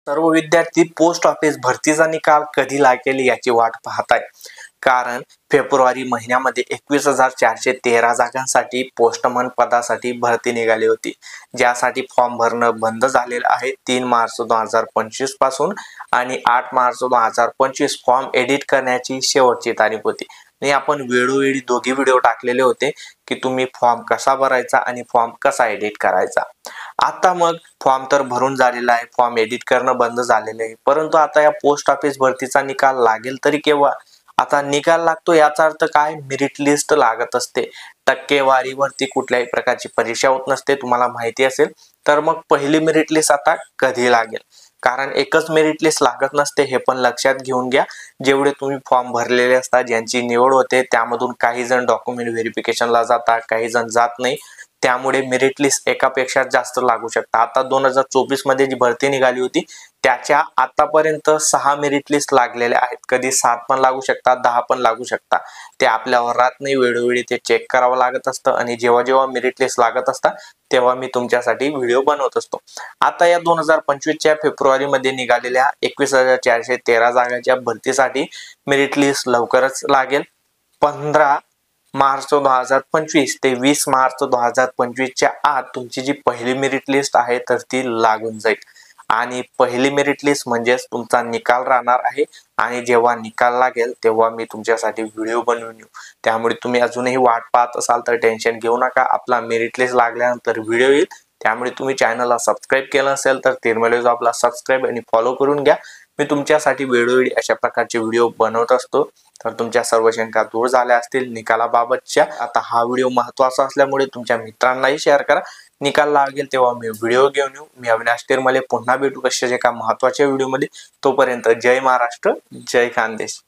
सर्व विद्यार्थी post office भरतीचा निकाल कधी लागेल याची वाट पाहत आहे. कारण फेब्रुवारी महिन्यामध्ये 21,413 जागांसाठी पोस्टमन पदासाठी भरती निघाली होती, ज्यासाठी फॉर्म भरणं बंद झालेलं आहे 3 मार्च 2025 पासून आणि 8 मार्च 2025 फॉर्म एडिट करण्याची शेवटची तारीख होती. आणि आपण वेळोवेळी दोघी व्हिडिओ टाकलेले होते की तुम्ही फॉर्म कसा भरायचा आणि फॉर्म कसा एडिट करायचा. आता मग फॉर्म तर भरून झालेला आहे, फॉर्म एडिट करणं बंद झालेलं आहे, परंतु आता या पोस्ट ऑफिस भरतीचा निकाल लागेल तरी केव्हा? आता निकाल लागतो याचा अर्थ काय? मेरिट लिस्ट लागत असते. टक्केवारीवरती कुठल्याही प्रकारची परीक्षा होत नसते, तुम्हाला माहिती असेल. तर मग पहिली मेरिट लिस्ट आता कधी लागेल? कारण एकच मेरिट लिस्ट लागत नसते, हे पण लक्षात घेऊन घ्या. जेवढे तुम्ही फॉर्म भरलेले असतात, ज्यांची निवड होते, त्यामधून काही जण डॉक्युमेंट व्हेरिफिकेशनला जातात, काही जण जात नाही. त्यामुळे मेरिट लिस्ट एकापेक्षा जास्त लागू शकतात. आता 2024 मध्ये जी भरती निघाली होती त्याच्या आतापर्यंत 6 मेरिट लिस्ट लागलेल्या आहेत. कधी 7 पण लागू शकतात, 10 पण लागू शकतात. ते आपल्यावर राहत नाही, वेळोवेळी ते चेक करावं लागत असतं आणि जेव्हा जेव्हा मेरिट लिस्ट लागत असतात तेव्हा मी तुमच्यासाठी व्हिडिओ बनवत असतो. आता या 2025च्या फेब्रुवारी मध्ये निघालेल्या 21,413 जागांच्या भरतीसाठी मेरिट लिस्ट लवकरच लागेल. 15 मार्च 2025 ते 20 मार्च 2025च्या आत तुमची जी पहिली मेरिट लिस्ट आहे तर ती लागून जाईल. आणि पहिली मेरिट लिस्ट म्हणजेच तुमचा निकाल राहणार आहे आणि जेव्हा निकाल लागेल तेव्हा मी तुमच्यासाठी व्हिडिओ बनवून येऊ. त्यामुळे तुम्ही अजूनही वाट पाहत असाल तर टेन्शन घेऊ नका, आपला मेरिट लिस्ट लागल्यानंतर व्हिडिओ येईल. त्यामुळे तुम्ही चॅनलला सबस्क्राईब केलं असेल तर तिरमेले जॉबला सबस्क्राईब आणि फॉलो करून घ्या. मी तुमच्यासाठी वेळोवेळी अशा प्रकारचे व्हिडिओ बनवत असतो. तर तुमच्या सर्व शंका दूर झाल्या असतील निकालाबाबतच्या. आता हा व्हिडिओ महत्त्वाचा असल्यामुळे तुमच्या मित्रांनाही शेअर करा. निकाल लागेल तेव्हा मी व्हिडिओ घेऊन येऊ. मी अविनाश तिरमेले पुन्हा भेटू अशाच एका महत्त्वाच्या व्हिडिओमध्ये. तोपर्यंत जय महाराष्ट्र, जय खानदेश.